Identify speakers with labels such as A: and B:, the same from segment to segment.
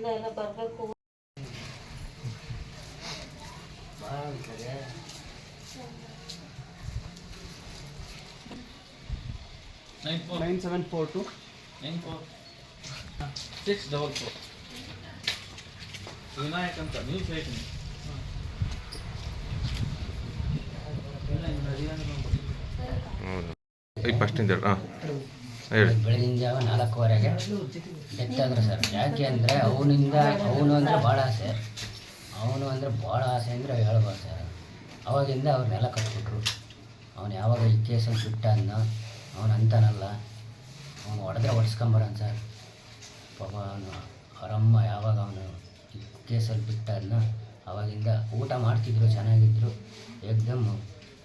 A: ದೂರದಿಂದ ಎಲ್ಲ ಬರಬೇಕು.
B: 9742
C: 644 ವಿನಾಯಕ್ ಅಂತ ನೀವು ಹೇಳ್ತೀನಿ.
D: ಬೆಳಗಿನ ಜಾವ 4:15ಗೆ ಡೆತ್ ಆದರು ಸರ್. ಯಾಕೆ ಅಂದರೆ ಅವನು ಅಂದರೆ ಭಾಳ ಆಸೆ, ಅಂದರೆ ಹೇಳ್ಬೋದು ಸರ್. ಅವಾಗಿಂದ ಅವ್ರನ್ನೆಲ್ಲ ಕಟ್ಬಿಟ್ರು. ಅವನು ಯಾವಾಗ ಈ ಕೇಸಲ್ಲಿ ಬಿಟ್ಟ ಅನ್ನೋ ಅವನು ಅಂತಾನಲ್ಲ, ಅವನು ಹೊಡೆದ್ರೆ ಹೊಡ್ಸ್ಕೊಂಬರೋನು ಸರ್. ಪಾಪ ಅವರಮ್ಮ ಯಾವಾಗ ಅವನು ಈ ಕೇಸಲ್ಲಿ ಬಿಟ್ಟ ಅನ್ನೋ ಅವಾಗಿಂದ ಊಟ ಮಾಡ್ತಿದ್ರು, ಚೆನ್ನಾಗಿದ್ದರು. ಏಕ್ದಮ್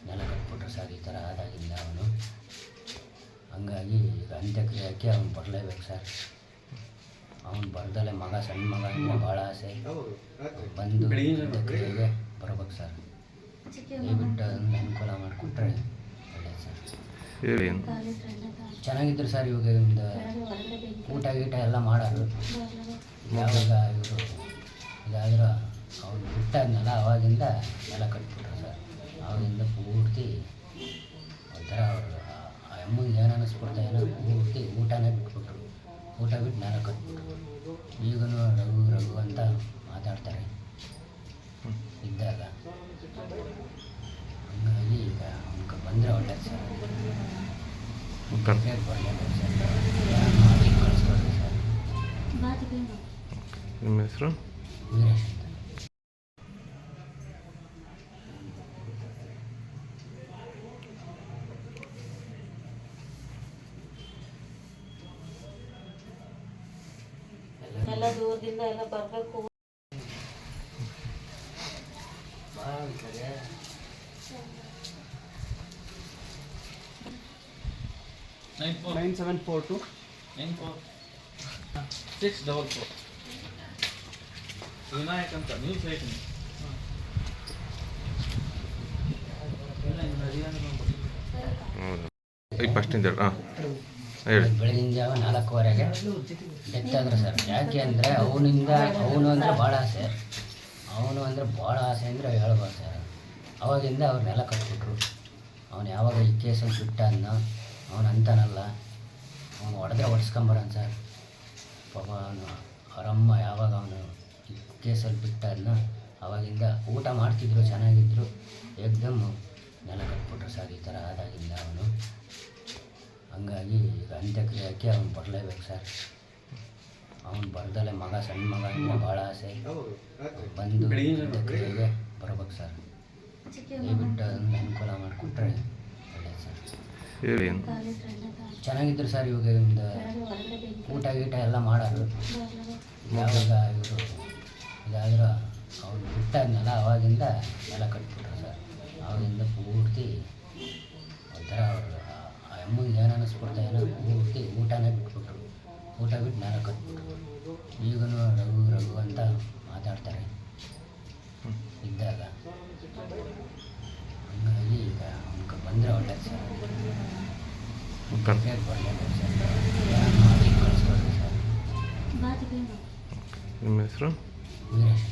D: ನೆಲ ಕಟ್ಬಿಟ್ರು ಸರ್. ಈ ಥರ ಆದಾಗಿಂದ ಅವನು ಹಂಗಾಗಿ ಈಗ ಅಂತ್ಯಕ್ರಿಯೆಗೆ ಅವ್ನು ಬರಲೇಬೇಕು ಸರ್. ಅವನು ಬರ್ದಲ್ಲೇ ಸಣ್ಣ ಮಗ ಅಂದರೆ ಭಾಳ ಆಸೆ, ಬಂದು ಅಂತ್ಯಕ್ರಿಯೆಗೆ ಬರ್ಬೇಕು ಸರ್. ದಯವಿಟ್ಟು ಅದನ್ನು ಅನುಕೂಲ ಮಾಡಿಕೊಟ್ರೆ ಒಳ್ಳೆಯದು ಸರ್. ಚೆನ್ನಾಗಿದ್ರು ಸರ್. ಇವಾಗ ಒಂದು ಊಟ ಗೀಟ ಎಲ್ಲ ಮಾಡೋರು. ಯಾವಾಗ ಇವರು ಇದಾದರೂ ಅವ್ನು ಬಿಟ್ಟಾದ್ನಲ್ಲ ಅವಾಗಿಂದ ನೆಲ ಕಟ್ಬಿಟ್ರು ಸರ್. ಆವಾಗಿಂದ ಪೂರ್ತಿ ಒಂಥರ ಅವರು ಆ ಅಮ್ಮಂಗೆ ಏನು ಅನ್ನಿಸ್ಬಿಡ್ತಾ ಏನೋ ಪೂರ್ತಿ ಊಟನೇ ಬಿಟ್ಬಿಟ್ರು. ಊಟ ಬಿಟ್ಟು ನೆಲ ಕಟ್ಬಿಟ್ರು. ಈಗೂ ರಘು ಅಂತ ಮಾತಾಡ್ತಾರೆ ಇದ್ದಾಗ. ಹಂಗಾಗಿ ಈಗ ಅವ್ನಿಗೆ ಬಂದರೆ ಒಳ್ಳೆಯದು ಸರ್. ಬರಲೇಬೇಕು ಸರ್. ಮಾಡಿ ಕಳಿಸ್ಕೊಡ್ರಿ ಸರ್.
E: ನಿಮ್ಮ ಹೆಸರು?
D: ವೀರೇಶ್ ಅಂತ.
A: ಎಲ್ಲ ದೂರದಿಂದ ಎಲ್ಲ ಬರಬೇಕು.
B: 9742
C: 644 ವಿನಾಯಕ್ ಅಂತ ನೀವು ಹೇಳ್ತೀನಿ.
D: ಬೆಳಗಿನ ಜಾವ 4:15ಗೆ ಡೆತ್ ಆದರು ಸರ್. ಯಾಕೆ ಅಂದರೆ ಅವನು ಅಂದರೆ ಭಾಳ ಆಸೆ, ಅಂದರೆ ಹೇಳ್ಬೋದು ಸರ್. ಅವಾಗಿಂದ ಅವ್ರನ್ನೆಲ್ಲ ಕಟ್ಬಿಟ್ರು. ಅವನು ಯಾವಾಗ ಈ ಕೇಸಲ್ಲಿ ಬಿಟ್ಟ ಅನ್ನೋ ಅವನು ಅಂತಾನಲ್ಲ, ಅವನು ಹೊಡೆದ್ರೆ ಹೊಡ್ಸ್ಕೊಂಬರೋನು ಸರ್. ಪಾಪ ಅವರಮ್ಮ ಯಾವಾಗ ಅವನು ಈ ಕೇಸಲ್ಲಿ ಬಿಟ್ಟ ಅನ್ನೋ ಅವಾಗಿಂದ ಊಟ ಮಾಡ್ತಿದ್ರು, ಚೆನ್ನಾಗಿದ್ದರು. ಏಕ್ದಮ್ ನೆಲ ಕಟ್ಬಿಟ್ರು ಸರ್. ಈ ಥರ ಆದಾಗಿಂದ ಅವನು ಹಂಗಾಗಿ ಈಗ ಅಂತ್ಯಕ್ರಿಯೆಗೆ ಅವ್ನು ಬರಲೇಬೇಕು ಸರ್. ಅವನು ಬರ್ದಲ್ಲೇ ಸಣ್ಣ ಮಗ ಅಂದರೆ ಭಾಳ ಆಸೆ, ಬಂದು ಅಂತ್ಯಕ್ರಿಯೆಗೆ ಬರ್ಬೇಕು ಸರ್. ದಯವಿಟ್ಟು ಅದನ್ನು ಅನುಕೂಲ ಮಾಡಿಕೊಟ್ರೆ ಒಳ್ಳೆಯದು ಸರ್. ಚೆನ್ನಾಗಿದ್ರು ಸರ್. ಇವಾಗ ಒಂದು ಊಟ ಗೀಟ ಎಲ್ಲ ಮಾಡೋರು. ಯಾವಾಗ ಇವರು ಇದಾದರೂ ಅವ್ನು ಬಿಟ್ಟಾದ್ನಲ್ಲ ಅವಾಗಿಂದ ನೆಲ ಕಟ್ಬಿಟ್ರು ಸರ್. ಆವಾಗಿಂದ ಪೂರ್ತಿ ಒಂಥರ ಅವರು ಆ ಅಮ್ಮಂಗೆ ಏನು ಅನ್ನಿಸ್ಬಿಡ್ತಾ ಏನೋ ಪೂರ್ತಿ ಊಟನೇ ಬಿಟ್ಬಿಟ್ರು. ಊಟ ಬಿಟ್ಟು ನೆಲ ಕಟ್ಬಿಟ್ರು. ಈಗೂ ರಘು ಅಂತ ಮಾತಾಡ್ತಾರೆ ಇದ್ದಾಗ. ಹಂಗಾಗಿ ಈಗ ಅವ್ನಿಗೆ ಬಂದರೆ ಒಳ್ಳೆಯದು ಸರ್. ಬರಲೇಬೇಕು ಸರ್. ಮಾಡಿ ಕಳಿಸ್ಕೊಡ್ರಿ ಸರ್.
E: ನಿಮ್ಮ ಹೆಸರು?
D: ವೀರೇಶ್.